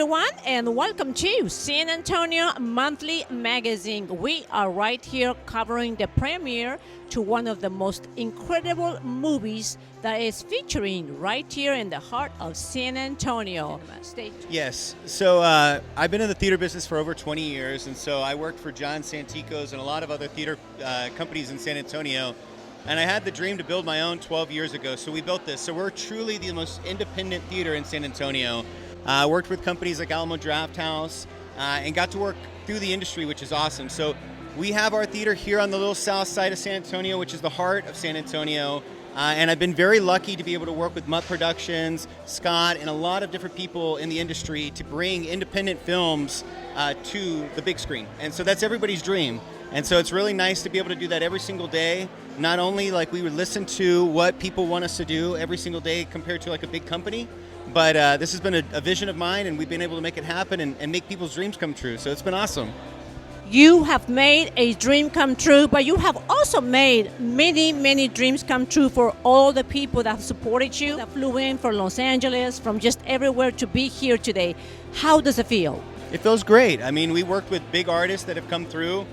everyone, and welcome to San Antonio Monthly Magazine. We are right here covering the premiere to one of the most incredible movies that is featuring right here in the heart of San Antonio. Yes, so I've been in the theater business for over 20 years, and so I worked for John Santico's and a lot of other theater companies in San Antonio. And I had the dream to build my own 12 years ago, so we built this. So we're truly the most independent theater in San Antonio. Worked with companies like Alamo Drafthouse and got to work through the industry, which is awesome. So we have our theater here on the little south side of San Antonio, which is the heart of San Antonio. And I've been very lucky to be able to work with Mutt Productions, Scott, and a lot of different people in the industry to bring independent films to the big screen. And so that's everybody's dream. And so it's really nice to be able to do that every single day. Not only like we would listen to what people want us to do every single day compared to like a big company, but this has been a vision of mine, and we've been able to make it happen and make people's dreams come true. So it's been awesome. You have made a dream come true, but you have also made many, many dreams come true for all the people that have supported you, that flew in from Los Angeles, from just everywhere to be here today. How does it feel? It feels great. I mean, we worked with big artists that have come through.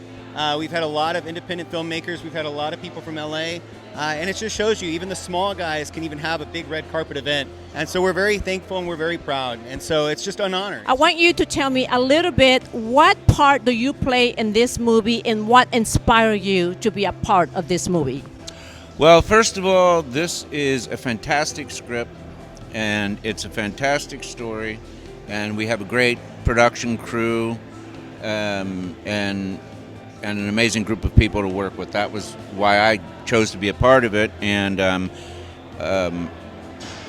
We've had a lot of independent filmmakers. We've had a lot of people from LA. And it just shows you, even the small guys can even have a big red carpet event. And so we're very thankful and we're very proud. And so it's just an honor. I want you to tell me a little bit, what part do you play in this movie and what inspired you to be a part of this movie? Well, first of all, this is a fantastic script and it's a fantastic story. And we have a great production crew and an amazing group of people to work with. That was why I chose to be a part of it. And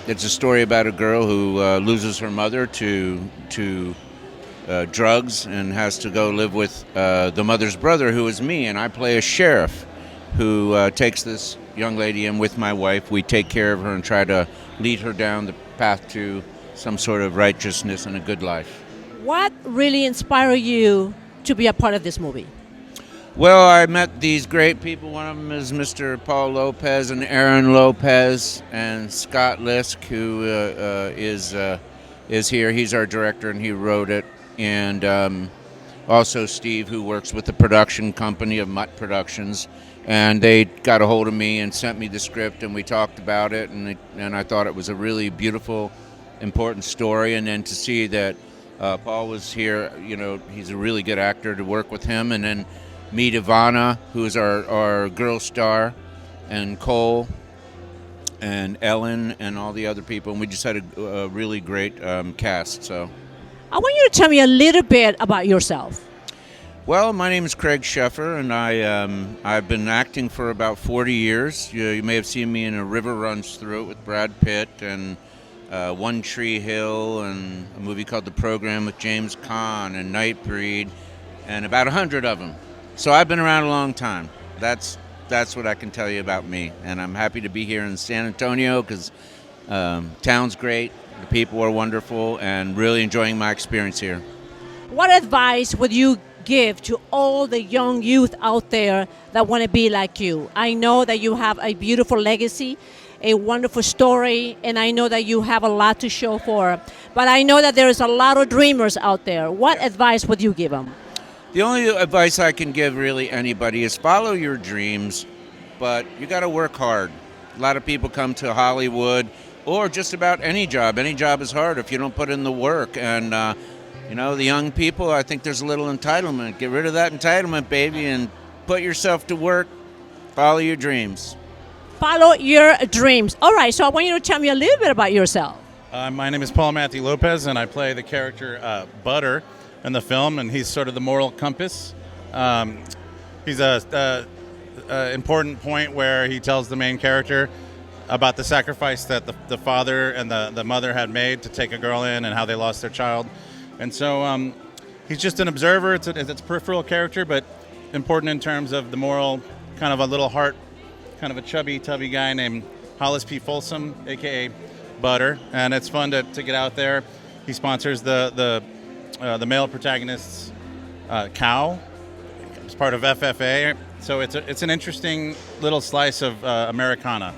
it's a story about a girl who loses her mother to drugs and has to go live with the mother's brother, who is me. And I play a sheriff who takes this young lady in with my wife. We take care of her and try to lead her down the path to some sort of righteousness and a good life. What really inspired you to be a part of this movie? Well, I met these great people. One of them is Mr. Paul Lopez and Aaron Lopez, and Scott Lisk, who is here. He's our director, and he wrote it. And also Steve, who works with the production company of Mutt Productions. And they got a hold of me and sent me the script, and we talked about it. And I thought it was a really beautiful, important story. And then to see that Paul was here, you know, he's a really good actor, to work with him. And then meet Ivanna, who is our girl star, and Cole and Ellen and all the other people, and we just had a really great cast. So I want you to tell me a little bit about yourself. Well, my name is Craig Scheffer, and I've been acting for about 40 years. You may have seen me in A River Runs Through It with Brad Pitt, and One Tree Hill, and a movie called The Program with James Caan, and Nightbreed, and about 100 of them. So I've been around a long time. That's what I can tell you about me. And I'm happy to be here in San Antonio because town's great, the people are wonderful, and really enjoying my experience here. What advice would you give to all the young youth out there that want to be like you? I know that you have a beautiful legacy, a wonderful story, and I know that you have a lot to show for. But I know that there's a lot of dreamers out there. What advice would you give them? The only advice I can give really anybody is follow your dreams, but you got to work hard. A lot of people come to Hollywood or just about any job. Any job is hard if you don't put in the work. And, you know, the young people, I think there's a little entitlement. Get rid of that entitlement, baby, and put yourself to work. Follow your dreams. Follow your dreams. All right, so I want you to tell me a little bit about yourself. My name is Paul Matthew Lopez, and I play the character Butter in the film, and he's sort of the moral compass. He's a important point where he tells the main character about the sacrifice that the father and the mother had made to take a girl in, and how they lost their child. And so he's just an observer. It's a peripheral character, but important in terms of the moral, kind of a little heart, kind of a chubby, tubby guy named Hollis P. Folsom, a.k.a. Butter. And it's fun to get out there. He sponsors the male protagonist's cow. It's part of FFA, so it's an interesting little slice of Americana.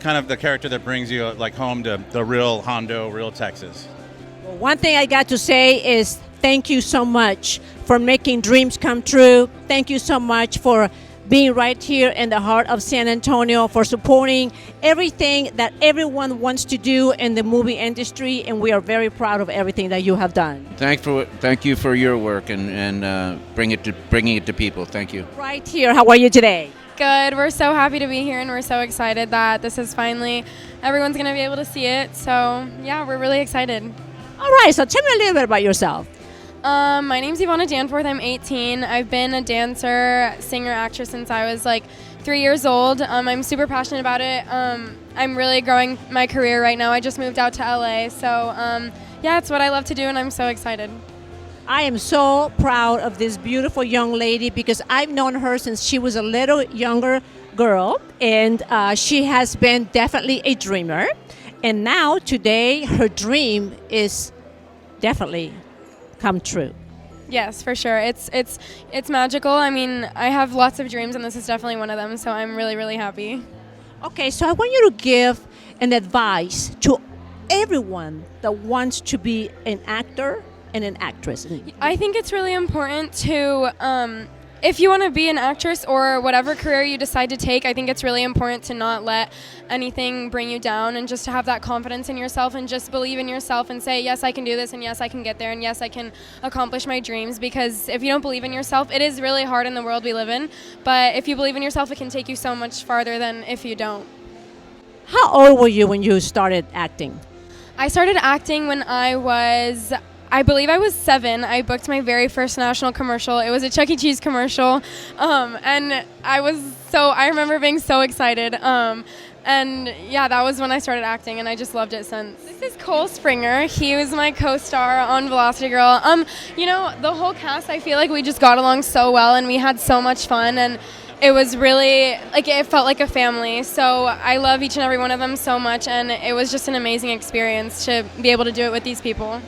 Kind of the character that brings you like home to the real Hondo, real Texas. One thing I got to say is thank you so much for making dreams come true. Thank you so much for being right here in the heart of San Antonio, for supporting everything that everyone wants to do in the movie industry, and we are very proud of everything that you have done. Thank you for your work and bringing it to people. Thank you. Right here, how are you today? Good. We're so happy to be here, and we're so excited that this is finally, everyone's going to be able to see it. So, yeah, we're really excited. All right, so tell me a little bit about yourself. My name's Ivanna Danforth. I'm 18. I've been a dancer, singer, actress since I was like 3 years old. I'm super passionate about it. I'm really growing my career right now. I just moved out to LA. So, yeah, it's what I love to do, and I'm so excited. I am so proud of this beautiful young lady because I've known her since she was a little younger girl, and she has been definitely a dreamer. And now, today, her dream is definitely come true. Yes, for sure. It's magical. I mean, I have lots of dreams, and this is definitely one of them, so I'm really, really happy. Okay, so I want you to give an advice to everyone that wants to be an actor and an actress. I think it's really important to, if you want to be an actress or whatever career you decide to take, I think it's really important to not let anything bring you down, and just to have that confidence in yourself and just believe in yourself and say, yes, I can do this, and yes, I can get there, and yes, I can accomplish my dreams. Because if you don't believe in yourself, it is really hard in the world we live in, but if you believe in yourself, it can take you so much farther than if you don't. How old were you when you started acting? I started acting when I believe I was 7. I booked my very first national commercial. It was a Chuck E. Cheese commercial, and I remember being so excited. And yeah, that was when I started acting, and I just loved it since. This is Cole Springer. He was my co-star on Velocity Girl. You know, the whole cast, I feel like we just got along so well, and we had so much fun, and it was really, like, it felt like a family. So I love each and every one of them so much, and it was just an amazing experience to be able to do it with these people.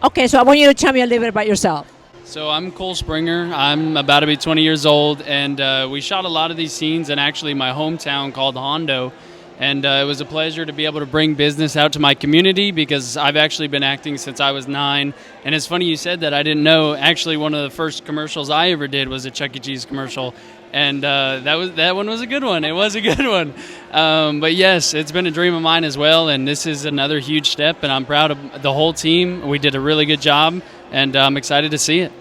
Okay, so I want you to tell me a little bit about yourself. So I'm Cole Springer. I'm about to be 20 years old, and we shot a lot of these scenes in actually my hometown called Hondo. And it was a pleasure to be able to bring business out to my community, because I've actually been acting since I was 9. And it's funny you said that. I didn't know. Actually, one of the first commercials I ever did was a Chuck E. Cheese commercial. And that one was a good one. It was a good one. But yes, it's been a dream of mine as well. And this is another huge step. And I'm proud of the whole team. We did a really good job. And I'm excited to see it.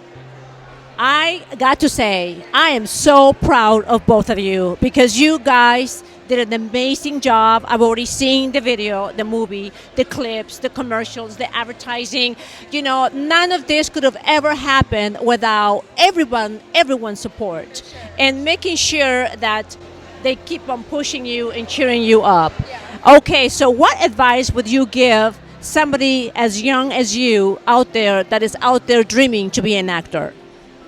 I got to say, I am so proud of both of you because you guys did an amazing job. I've already seen the video, the movie, the clips, the commercials, the advertising. You know, none of this could have ever happened without everyone's support and making sure that they keep on pushing you and cheering you up. Yeah. Okay, so what advice would you give somebody as young as you out there that is out there dreaming to be an actor?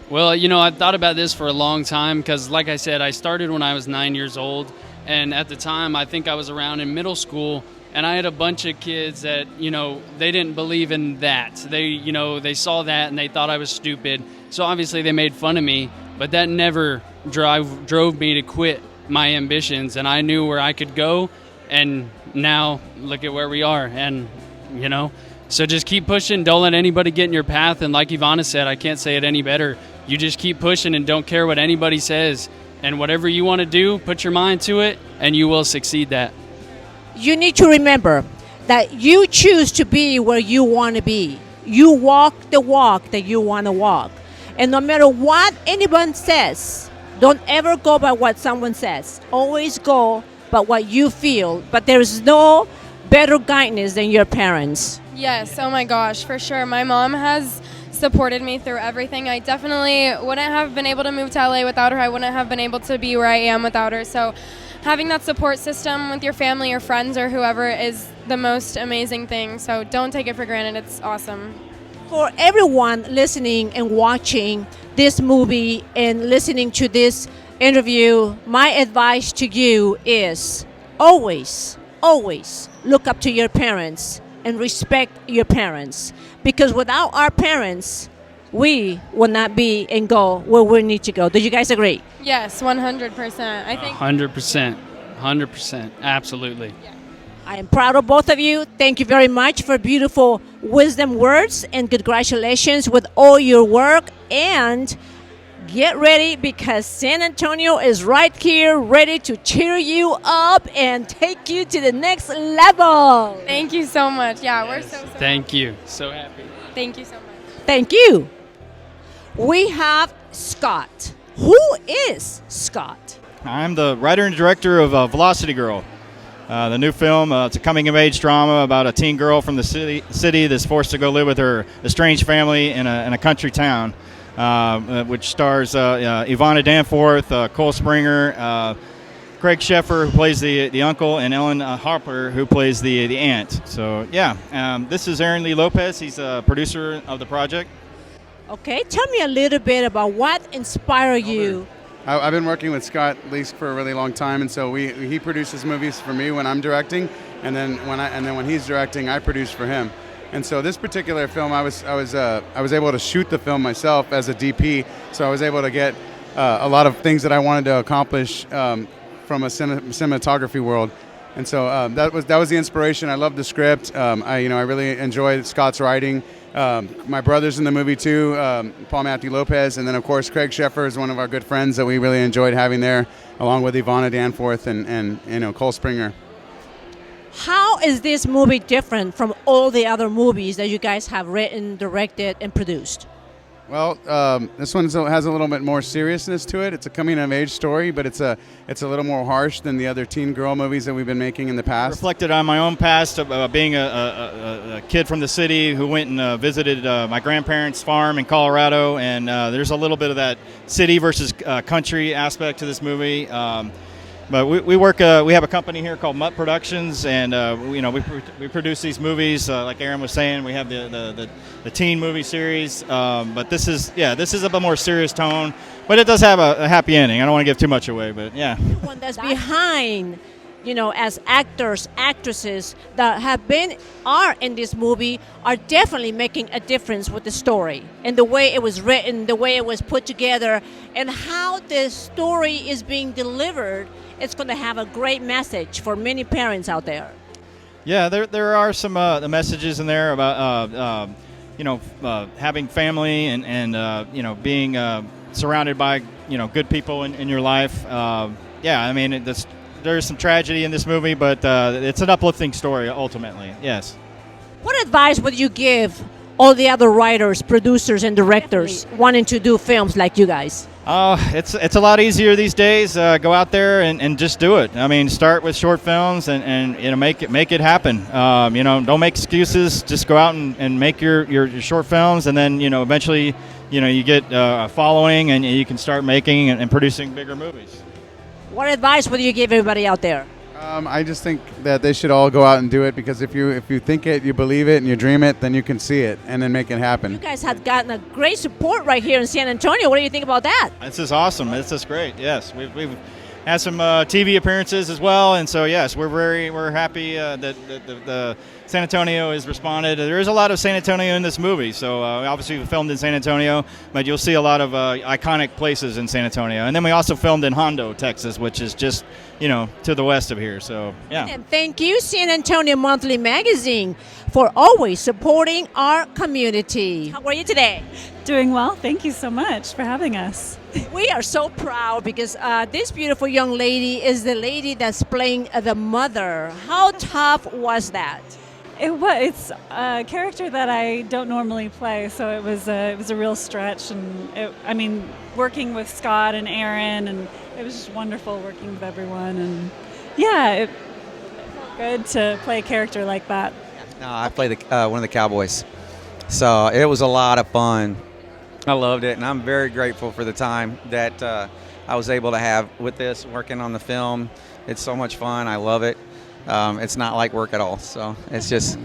Well, you know, I've thought about this for a long time because, like I said, I started when I was 9 years old. And at the time, I think I was around in middle school, and I had a bunch of kids that, you know, they didn't believe in that. They saw that and they thought I was stupid. So obviously they made fun of me, but that never drove me to quit my ambitions. And I knew where I could go, and now look at where we are. And, you know, so just keep pushing. Don't let anybody get in your path. And like Ivanna said, I can't say it any better. You just keep pushing and don't care what anybody says. And whatever you want to do, put your mind to it, and you will succeed that. You need to remember that you choose to be where you want to be. You walk the walk that you want to walk. And no matter what anyone says, don't ever go by what someone says. Always go by what you feel. But there's no better guidance than your parents. Yes, oh my gosh, for sure. My mom has supported me through everything. I definitely wouldn't have been able to move to LA without her. I wouldn't have been able to be where I am without her. So having that support system with your family or friends or whoever is the most amazing thing. So don't take it for granted. It's awesome. For everyone listening and watching this movie and listening to this interview, my advice to you is always, always look up to your parents and respect your parents. Because without our parents, we will not be and go where we need to go. Do you guys agree? Yes, 100%. I think 100%. 100%. Absolutely. Yeah. I am proud of both of you. Thank you very much for beautiful wisdom words, and congratulations with all your work. And get ready, because San Antonio is right here ready to cheer you up and take you to the next level. Thank you so much. Yeah, we're so Thank you. So happy. Thank you so much. Thank you. We have Scott. Who is Scott? I'm the writer and director of Velocity Girl, the new film. It's a coming-of-age drama about a teen girl from the city that's forced to go live with her estranged family in a country town, which stars Ivanna Danforth, Cole Springer, Craig Scheffer, who plays the uncle, and Ellen Halper, who plays the aunt. So, this is Aaron Lee Lopez. He's a producer of the project. Okay, tell me a little bit about what inspired you. I've been working with Scott Leask for a really long time, and so he produces movies for me when I'm directing, and then when he's directing, I produce for him. And so this particular film, I was able to shoot the film myself as a DP, so I was able to get a lot of things that I wanted to accomplish from a cinematography world. And so that was the inspiration. I love the script. I really enjoyed Scott's writing. My brother's in the movie too, Paul Matthew Lopez, and then of course Craig Scheffer is one of our good friends that we really enjoyed having there, along with Ivanna Danforth and Cole Springer. How is this movie different from all the other movies that you guys have written, directed, and produced? Well, this one has a little bit more seriousness to it. It's a coming-of-age story, but it's a little more harsh than the other teen girl movies that we've been making in the past. Reflected on my own past of being a kid from the city who went and visited my grandparents' farm in Colorado, and there's a little bit of that city versus country aspect to this movie. But we work. We have a company here called Mutt Productions, and we produce these movies. Like Aaron was saying, we have the teen movie series. But this is a bit more serious tone. But it does have a happy ending. I don't want to give too much away, but yeah. One that's behind, as actors, actresses that are in this movie are definitely making a difference with the story and the way it was written, the way it was put together, and how the story is being delivered. It's going to have a great message for many parents out there. Yeah, there are some the messages in there about having family and being surrounded by good people in your life. There's some tragedy in this movie, but it's an uplifting story ultimately. Yes. What advice would you give all the other writers, producers, and directors wanting to do films like you guys? It's a lot easier these days. Go out there and just do it. I mean, start with short films and make it happen. Don't make excuses. Just go out and make your short films, and then eventually you get a following, and you can start making and producing bigger movies. What advice would you give everybody out there? I just think that they should all go out and do it, because if you think it, you believe it, and you dream it, then you can see it and then make it happen. You guys have gotten a great support right here in San Antonio. What do you think about that? This is awesome. This is great. Yes, we've had some TV appearances as well, and so yes, we're happy that the San Antonio has responded. There is a lot of San Antonio in this movie, so obviously we filmed in San Antonio, but you'll see a lot of iconic places in San Antonio. And then we also filmed in Hondo, Texas, which is just to the west of here. So yeah. And thank you, San Antonio Monthly Magazine, for always supporting our community. How are you today? Doing well. Thank you so much for having us. We are so proud because this beautiful young lady is the lady that's playing the mother. How tough was that? It's a character that I don't normally play, so it was a real stretch. And working with Scott and Aaron, and it was just wonderful working with everyone. And yeah, it felt good to play a character like that. No, I played one of the cowboys, so it was a lot of fun. I loved it, and I'm very grateful for the time that I was able to have with this, working on the film. It's so much fun. I love it. It's not like work at all, so it's just...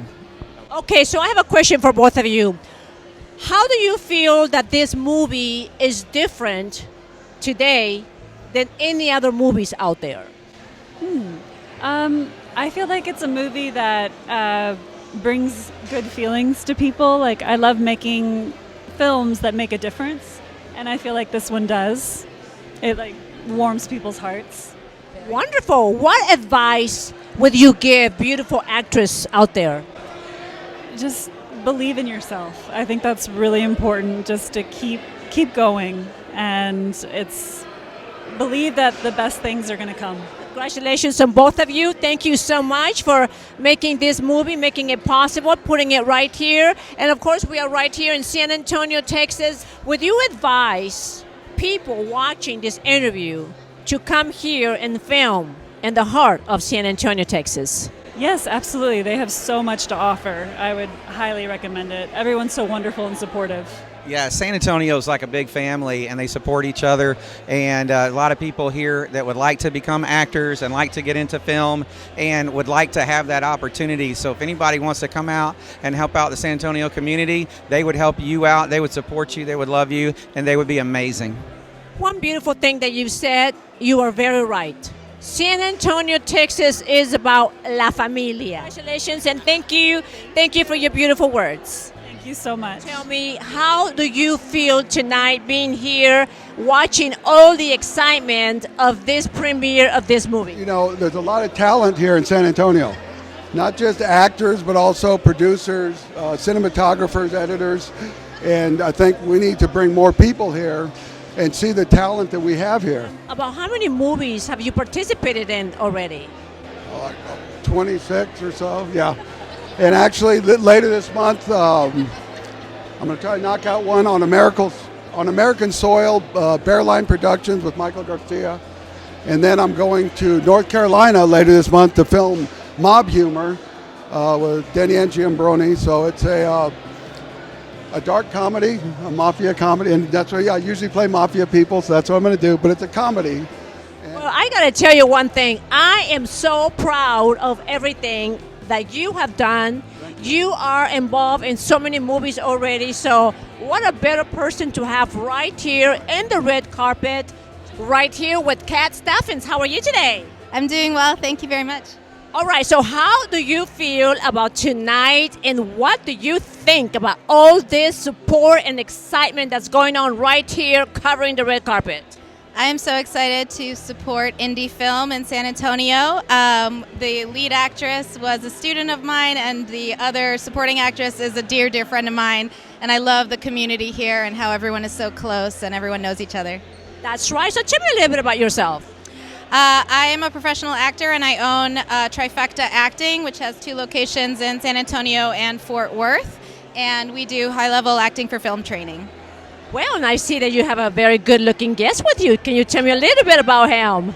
Okay, so I have a question for both of you. How do you feel that this movie is different today than any other movies out there? I feel like it's a movie that brings good feelings to people. Like, I love making films that make a difference, and I feel like this one does. It warms people's hearts. Wonderful. What advice would you give beautiful actress out there? Just believe in yourself. I think that's really important, just to keep going, and it's believe that the best things are going to come. Congratulations on both of you. Thank you so much for making this movie, making it possible, putting it right here. And of course, we are right here in San Antonio, Texas. Would you advise people watching this interview to come here and film in the heart of San Antonio, Texas? Yes, absolutely. They have so much to offer. I would highly recommend it. Everyone's so wonderful and supportive. Yeah, San Antonio is like a big family, and they support each other. And a lot of people here that would like to become actors and like to get into film and would like to have that opportunity. So if anybody wants to come out and help out the San Antonio community, they would help you out. They would support you. They would love you, and they would be amazing. One beautiful thing that you've said, you are very right. San Antonio, Texas is about la familia. Congratulations and thank you. Thank you for your beautiful words. Thank you so much. Tell me, how do you feel tonight being here, watching all the excitement of this premiere of this movie? You know, there's a lot of talent here in San Antonio. Not just actors, but also producers, cinematographers, editors. And I think we need to bring more people here and see the talent that we have here. About how many movies have you participated in already? 26 or so, yeah. And actually, later this month, I'm going to try to knock out one on American soil, Bearline Productions with Michael Garcia. And then I'm going to North Carolina later this month to film Mob Humor with Denny and Giambroni. So it's a dark comedy, a mafia comedy, and that's why I usually play mafia people, so that's what I'm going to do, but it's a comedy. Well, I got to tell you one thing. I am so proud of everything that you have done. You are involved in so many movies already, so what a better person to have right here in the red carpet, right here with Kat Staffens. How are you today? I'm doing well. Thank you very much. All right, so how do you feel about tonight, and what do you think about all this support and excitement that's going on right here covering the red carpet? I am so excited to support indie film in San Antonio. The lead actress was a student of mine, and the other supporting actress is a dear, dear friend of mine. And I love the community here and how everyone is so close and everyone knows each other. That's right. So tell me a little bit about yourself. I am a professional actor, and I own Trifecta Acting, which has 2 locations in San Antonio and Fort Worth. And we do high-level acting for film training. Well, and I see that you have a very good-looking guest with you. Can you tell me a little bit about him?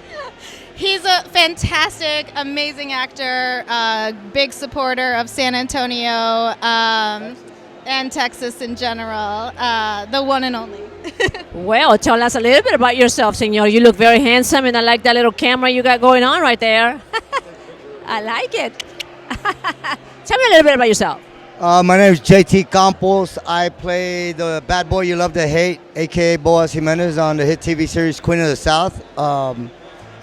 He's a fantastic, amazing actor, big supporter of San Antonio and Texas in general, the one and only. Well, tell us a little bit about yourself, senor. You look very handsome, and I like that little camera you got going on right there. I like it. Tell me a little bit about yourself. My name is JT Campos. I play the bad boy you love to hate, a.k.a. Boaz Jimenez on the hit TV series Queen of the South. I'm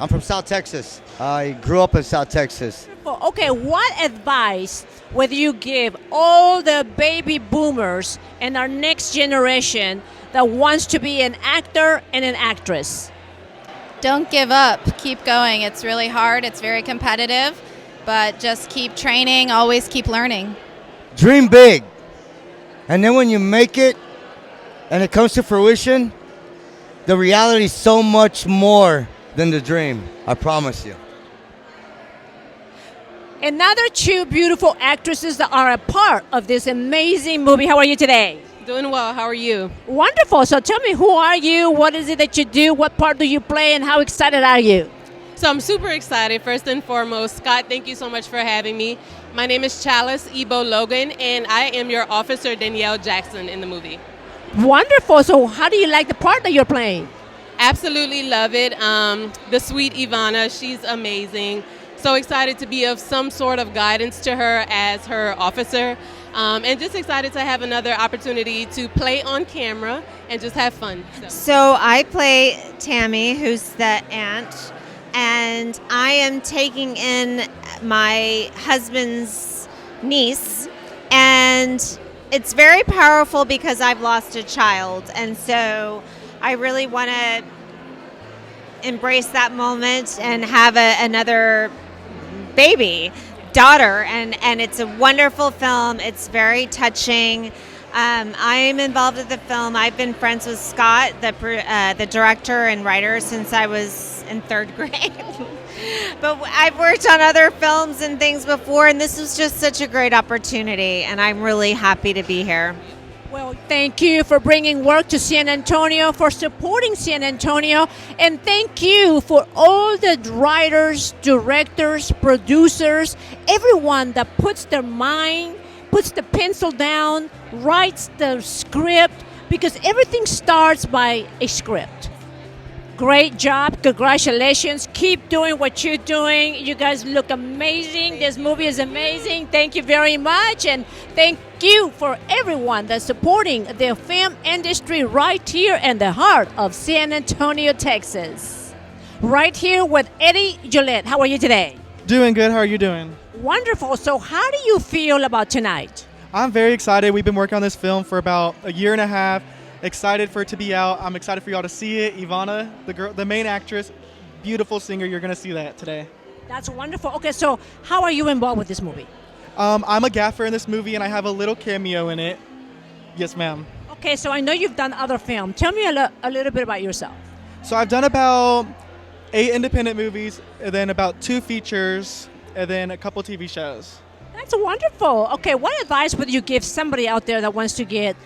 from South Texas. I grew up in South Texas. Okay, what advice would you give all the baby boomers and our next generation that wants to be an actor and an actress? Don't give up. Keep going. It's really hard. It's very competitive, but just keep training. Always keep learning. Dream big. And then when you make it and it comes to fruition, the reality is so much more than the dream. I promise you. Another 2 beautiful actresses that are a part of this amazing movie. How are you today? Doing well. How are you? Wonderful. So tell me, who are you? What is it that you do? What part do you play? And how excited are you? So I'm super excited. First and foremost, Scott, thank you so much for having me. My name is Chalice Ebo Logan, and I am your officer, Danielle Jackson, in the movie. Wonderful. So how do you like the part that you're playing? Absolutely love it. The sweet Ivanna, she's amazing. So excited to be of some sort of guidance to her as her officer. And just excited to have another opportunity to play on camera and just have fun. So I play Tammy, who's the aunt, and I am taking in my husband's niece, and it's very powerful because I've lost a child, and so I really want to embrace that moment and have another baby daughter, and it's a wonderful film. It's very touching. I'm involved with the film. I've been friends with Scott, the director and writer, since I was in third grade. But I've worked on other films and things before, and this was just such a great opportunity, and I'm really happy to be here. Well, thank you for bringing work to San Antonio, for supporting San Antonio, and thank you for all the writers, directors, producers, everyone that puts their mind, puts the pencil down, writes the script, because everything starts by a script. Great job. Congratulations. Keep doing what you're doing. You guys look amazing. This movie is amazing. Thank you very much. And thank you for everyone that's supporting the film industry right here in the heart of San Antonio, Texas. Right here with Eddie Jolette. How are you today? Doing good. How are you doing? Wonderful. So how do you feel about tonight? I'm very excited. We've been working on this film for about a year and a half. Excited for it to be out. I'm excited for y'all to see it. Ivanna, the main actress, beautiful singer. You're going to see that today. That's wonderful. Okay, so how are you involved with this movie? I'm a gaffer in this movie, and I have a little cameo in it. Yes, ma'am. Okay, so I know you've done other films. Tell me a little bit about yourself. So I've done about 8 independent movies, and then about 2 features, and then a couple TV shows. That's wonderful. Okay, what advice would you give somebody out there that wants to get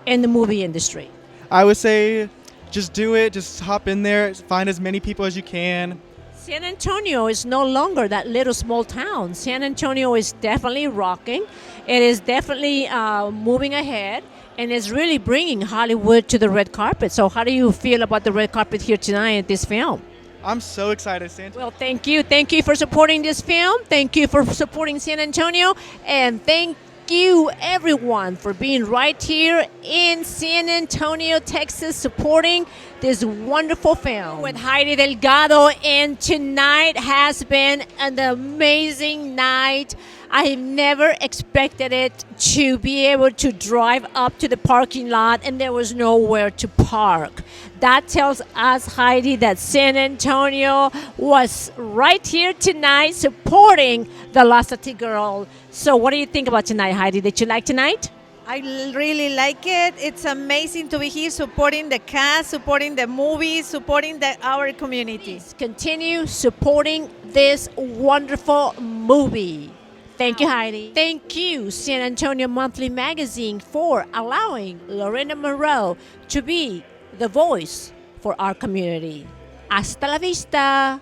in the movie industry? I would say just do it. Just hop in there. Find as many people as you can. San Antonio is no longer that little small town. San Antonio is definitely rocking. It is definitely moving ahead, and is really bringing Hollywood to the red carpet. So how do you feel about the red carpet here tonight at this film? I'm so excited, San Antonio. Well, thank you. Thank you for supporting this film. Thank you for supporting San Antonio. And thank you, everyone, for being right here in San Antonio, Texas, supporting this wonderful film with Heidi Delgado. And tonight has been an amazing night. I never expected it to be able to drive up to the parking lot and there was nowhere to park. That tells us, Heidi, that San Antonio was right here tonight supporting the Lost City Girl. So what do you think about tonight, Heidi? Did you like tonight? I really like it. It's amazing to be here supporting the cast, supporting the movie, supporting our community. Please continue supporting this wonderful movie. Thank you, Heidi. Thank you, San Antonio Monthly Magazine, for allowing Lorena Monroe to be the voice for our community. Hasta la vista.